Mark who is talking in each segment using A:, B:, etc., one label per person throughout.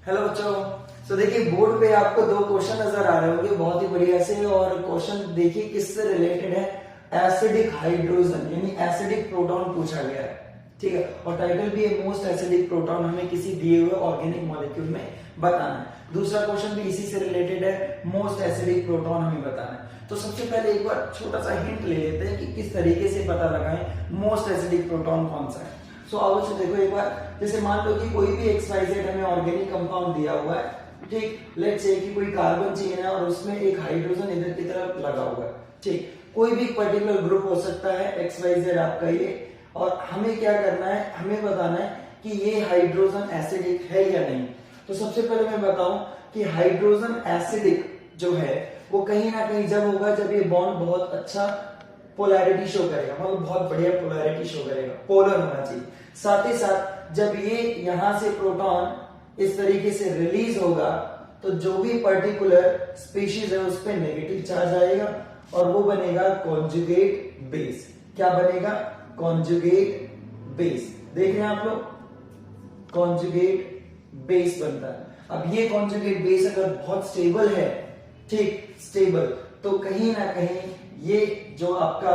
A: Hello बच्चों। तो देखिए बोर्ड पे आपको दो क्वेश्चन नजर आ रहे होंगे बहुत ही बढ़िया से, और क्वेश्चन देखिए किससे रिलेटेड है। एसिडिक हाइड्रोजन यानी एसिडिक प्रोटॉन पूछा गया है, ठीक है। और टाइटल भी है मोस्ट एसिडिक प्रोटॉन, हमें किसी दिए हुए ऑर्गेनिक मॉलिक्यूल में बताना है। दूसरा क्वेश्चन भी इसी से रिलेटेड है, मोस्ट एसिडिक प्रोटॉन हमें बताना है। तो सबसे पहले एक बार छोटा सा हिंट ले लेते हैं कि किस तरीके से पता लगाएं मोस्ट एसिडिक प्रोटॉन कौन सा है। सो आओ बच्चों देखो एक बार, जैसे मान लो कि कोई भी XYZ हमें ऑर्गेनिक कंपाउंड दिया हुआ है, ठीक। लेट्स से कि कोई कार्बन चेन है और उसमें एक हाइड्रोजन इधर की तरफ लगा हुआ है, ठीक। कोई भी पर्टिकुलर ग्रुप हो सकता है XYZ आपका ये, और हमें क्या करना है, हमें बताना है कि ये हाइड्रोजन एसिडिक है या नहीं। तो सबसे पहले मैं बताऊं कि हाइड्रोजन एसिडिक जो है वो कहीं ना कहीं जब होगा जब ये बॉन्ड बहुत अच्छा पोलैरिटी शो करेगा, मतलब बहुत बढ़िया पोलैरिटी शो करेगा, पोलर होना चाहिए। साथ ही साथ जब ये यहां से प्रोटॉन इस तरीके से रिलीज होगा तो जो भी पर्टिकुलर स्पीशीज है उस पर नेगेटिव चार्ज आएगा और वो बनेगा कॉन्जुगेट बेस। क्या बनेगा? Conjugate base. देख रहे हैं आप लोग, कॉन्जुगेट बेस बनता है। अब ये कॉन्जुगेट बेस अगर बहुत स्टेबल है, ठीक, स्टेबल, तो कहीं ना कहीं ये जो आपका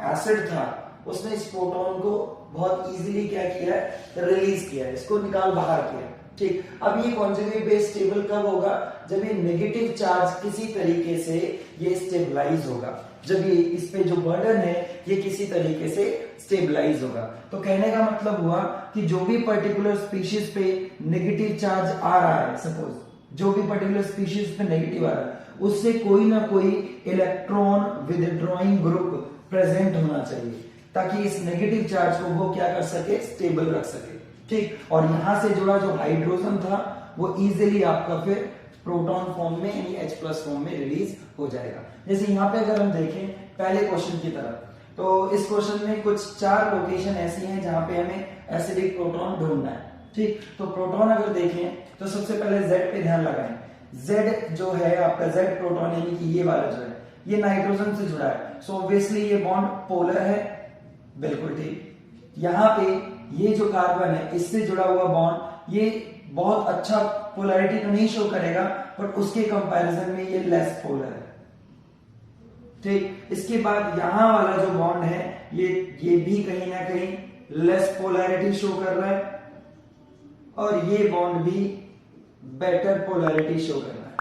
A: एसिड था उसने इस प्रोटॉन को बहुत इजीली क्या किया है, रिलीज किया है, इसको निकाल बाहर किया, ठीक। अब ये कॉन्जुगेट बेस स्टेबल कब होगा? जब ये नेगेटिव चार्ज किसी तरीके से ये स्टेबलाइज होगा, जब ये इस पे जो बर्डन है ये किसी तरीके से स्टेबलाइज होगा। तो कहने का मतलब हुआ कि जो भी पर्टिकुलर स्पीशीज पे नेगेटिव चार्ज आ रहा है, सपोज जो भी पर्टिकुलर स्पीशीज पे नेगेटिव आ रहा है उससे कोई ना कोई इलेक्ट्रॉन विदड्रॉइंग ग्रुप प्रेजेंट होना चाहिए ताकि इस नेगेटिव चार्ज को वो क्या कर सके, स्टेबल रख सके, ठीक। और यहां से जुड़ा जो हाइड्रोजन था वो इजीली आपका फिर प्रोटॉन फॉर्म में यानी H+ फॉर्म में रिलीज हो जाएगा। जैसे यहाँ पे अगर हम देखें पहले क्वेश्चन की तरफ, तो इस क्वेश्चन में कुछ 4 लोकेशन ऐसी हैं जहां पे हमें एसिडिक प्रोटॉन ढूंढना है, ठीक। तो प्रोटॉन अगर देखें तो सबसे पहले Z पे ध्यान लगाएं। Z जो है आपका Z प्रोटॉन यानी कि ये वाला जो है ये नाइट्रोजन से जुड़ा है, सो ऑब्वियसली ये बॉन्ड पोलर है, बिल्कुल ठीक। यहाँ पे ये जो कार्बन है इससे जुड़ा हुआ बॉन्ड ये बहुत अच्छा पोलैरिटी तो नहीं शो करेगा बट उसके कंपैरिजन में ये लेस पोलर है, ठीक। इसके बाद यहां वाला जो बॉन्ड है ये भी कहीं ना कहीं लेस पोलैरिटी शो कर रहा है और ये बॉन्ड भी बेटर पोलैरिटी शो कर रहा है।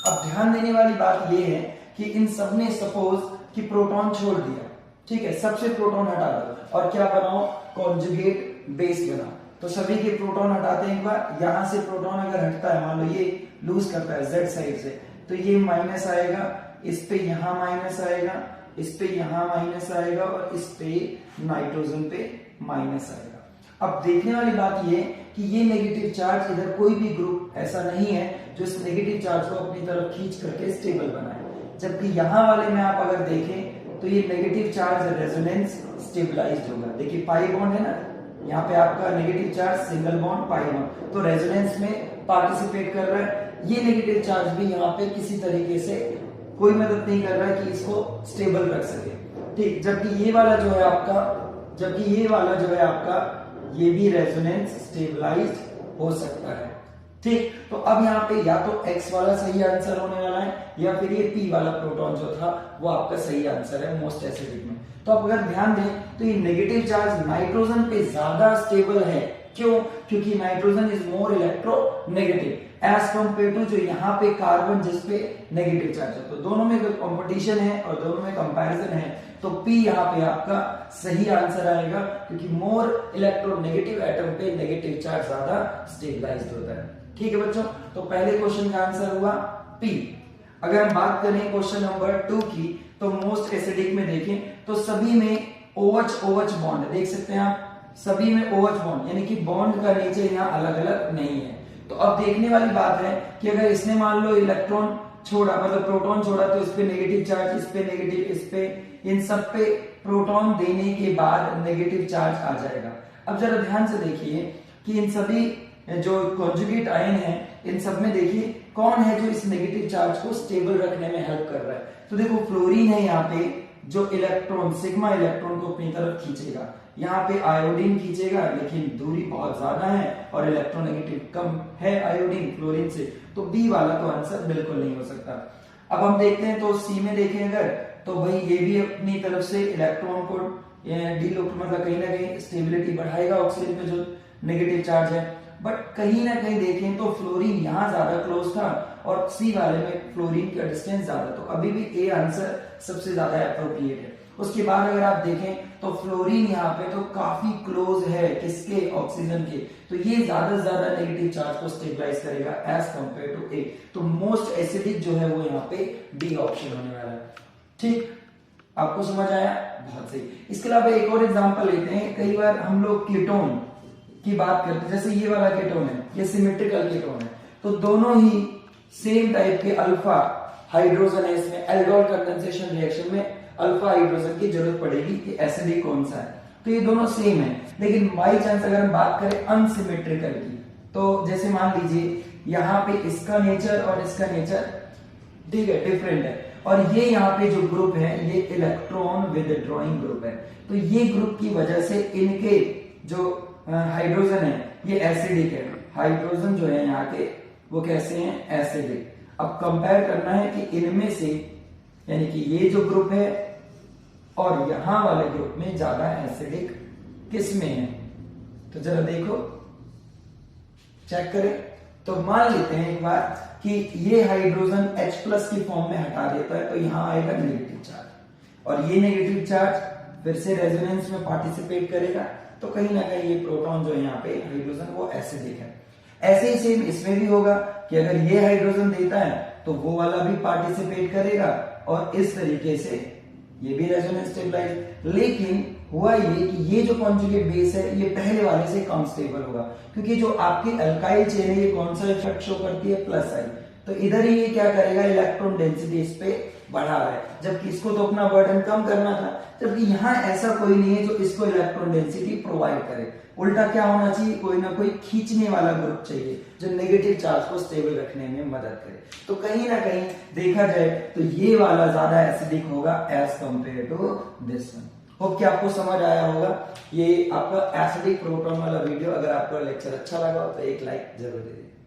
A: अब ध्यान देने वाली बात ये है कि इन सब ने सपोज कि प्रोटॉन छोड़ दिया, ठीक है, सबसे प्रोटॉन हटा दो और क्या बनाओ, कॉन्जुगेट बेस बनाओ। तो सभी के प्रोटॉन हटाते हैं एक बार, यहां से प्रोटॉन अगर हटता है, मान लो ये लूज करता है Z साइड से, तो ये माइनस आएगा, इस पे यहां माइनस आएगा, इस पे यहां माइनस आएगा और इस पे नाइट्रोजन पे माइनस आएगा। अब देखने वाली बात ये कि ये नेगेटिव चार्ज इधर कोई भी ग्रुप ऐसा नहीं है जो इस नेगेटिव चार्ज को अपनी तरफ खींच करके स्टेबल बनाए, जबकि यहां वाले में आप अगर देखें तो ये नेगेटिव चार्ज रेजोनेंस स्टेबलाइज्ड होगा। देखिए पाई बॉन्ड है ना, यहाँ पे आपका negative charge single bond pi bond, तो रेजोनेंस में पार्टिसिपेट कर रहा है। ये नेगेटिव चार्ज भी यहाँ पे किसी तरीके से कोई मदद नहीं कर रहा है कि इसको स्टेबल रख सके, ठीक। जबकि ये वाला जो है आपका ये भी रेजोनेंस स्टेबलाइज्ड हो सकता है, ठीक। तो अब यहाँ पे या तो X वाला सही आंसर होने वाला है या फिर ये P वाला प्रोटॉन जो था वो आपका सही आंसर है मोस्ट एसिडिक में। तो आप अगर ध्यान दें तो ये नेगेटिव चार्ज नाइट्रोजन पे ज्यादा स्टेबल है। क्यों? क्योंकि nitrogen is more electronegative as compare to जो यहाँ पे कार्बन जिसपे नेगेटिव चार्ज है। तो दोनों में कंपटीशन है और दोनों में कंपैरिजन है, तो P यहाँ पे आपका सही आंसर आएगा क्योंकि मोर इलेक्ट्रोनेगेटिव एटम पे नेगेटिव चार्ज ज्यादा स्टेबलाइज्ड होता है, ठीक है बच्चों। तो पहले क्वेश्चन का आंसर हुआ P। अगर हम बात करें क्वेश्चन नंबर 2 की, तो मोस्ट एसिडिक में देखें तो सभी में OH बॉन्ड देख सकते हैं आप, सभी में OH बॉन्ड यानी कि बॉन्ड का नेचर यहाँ अलग अलग नहीं है। तो अब देखने वाली बात है कि अगर इसने मान लो इलेक्ट्रॉन छोड़ा, मतलब प्रोटॉन छोड़ा, तो इस पे नेगेटिव चार्ज, इस पे नेगेटिव, इस पे, इन सब पे प्रोटॉन देने के बाद नेगेटिव चार्ज आ जाएगा। अब जरा ध्यान से देखिए कि इन सभी जो कॉन्जुगेट आयन है इन सब में देखिए कौन है जो इस नेगेटिव चार्ज को स्टेबल रखने में हेल्प कर रहा है। तो देखो फ्लोरीन है यहाँ पे, जो इलेक्ट्रॉन सिग्मा इलेक्ट्रॉन को अपनी तरफ खींचेगा। यहाँ पे आयोडीन खींचेगा लेकिन दूरी बहुत ज्यादा है और इलेक्ट्रोनेगेटिव कम है आयोडीन फ्लोरीन से, तो बी वाला तो आंसर बिल्कुल नहीं हो सकता। अब हम देखते हैं तो सी में देखें अगर, तो भाई ये भी अपनी तरफ से इलेक्ट्रॉन को मतलब कहीं ना कहीं स्टेबिलिटी बढ़ाएगा ऑक्सीजन पे जो नेगेटिव चार्ज है, बट कहीं ना कहीं देखें तो फ्लोरीन यहाँ ज्यादा क्लोज था और सी वाले में फ्लोरीन का डिस्टेंस ज्यादा, तो अभी भी ए आंसर सबसे ज्यादा अप्रोप्रिएट है। उसके बाद अगर आप देखें तो फ्लोरीन यहाँ पे तो काफी क्लोज है किसके, ऑक्सीजन के, तो ये ज्यादा से ज्यादा नेगेटिव चार्ज को स्टेबलाइज करेगा एज कंपेयर टू ए, तो मोस्ट एसिडिक जो है वो यहाँ पे डी ऑप्शन होने वाला है। ठीक, आपको समझ आया, बहुत सही। इसके अलावा एक और एग्जांपल लेते हैं, कई बार हम लोग कीटोन की बात करते हैं, जैसे ये वाला कीटोन है, ये सिमेट्रिकल कीटोन है, तो दोनों ही सेम टाइप के अल्फा हाइड्रोजन है, इसमें एल्डोल कंडेंसेशन रिएक्शन में अल्फा हाइड्रोजन की जरूरत पड़ेगी कि एसिडिक कौन सा है, तो ये दोनों सेम है, लेकिन बाई चांस अगर हम बात करें अनसिमेट्रिकल की, तो जैसे मान लीजिए यहाँ पे इसका नेचर और इसका नेचर ठीक है डिफरेंट है, और ये यहाँ पे जो ग्रुप है ये इलेक्ट्रॉन विदड्रॉइंग ग्रुप है, तो ये ग्रुप की वजह से इनके जो हाइड्रोजन है ये एसिडिक है, हाइड्रोजन जो है यहाँ के वो कैसे हैं, एसिडिक। अब कंपेयर करना है कि इनमें से यानी कि ये जो ग्रुप है और यहां वाले ग्रुप में ज्यादा एसिडिक किस में है, तो जरा देखो चेक करें, तो मान लेते हैं एक बार कि ये हाइड्रोजन H+ की फॉर्म में हटा देता है, तो यहां आएगा नेगेटिव चार्ज, और ये नेगेटिव चार्ज फिर से रेजोनेंस में पार्टिसिपेट करेगा, तो कहीं ना कहीं ये प्रोटॉन जो है यहाँ पे हाइड्रोजन वो एसिडिक है। ऐसे ही सेम इसमें भी होगा कि अगर ये हाइड्रोजन देता है तो वो वाला भी पार्टिसिपेट करेगा, और इस तरीके से ये भी रेजोनेंस स्टेबलाइज। लेकिन हुआ ये कि ये जो कॉन्जुगेट बेस है ये पहले वाले से कम स्टेबल होगा, क्योंकि जो आपकी अल्काइल चेन है ये कौन सा इफेक्ट शो करती है, प्लस आई, तो इधर ही ये क्या करेगा, इलेक्ट्रॉन डेंसिटी इस पे बढ़ा रहा है, जबकि इसको तो अपना बर्डन कम करना था, जबकि यहाँ ऐसा कोई नहीं है जो इसको इलेक्ट्रॉन डेंसिटी प्रोवाइड करे। उल्टा क्या होना चाहिए, कोई ना कोई खींचने वाला ग्रुप चाहिए जो नेगेटिव चार्ज को स्टेबल रखने में मदद करे। तो कहीं ना कहीं देखा जाए तो ये वाला ज्यादा एसिडिक होगा as compare to this one. Hope कि आपको समझ आया होगा ये आपका एसिडिक प्रोटॉन वाला वीडियो। अगर आपको लेक्चर अच्छा लगा हो तो एक लाइक जरूर दे दें।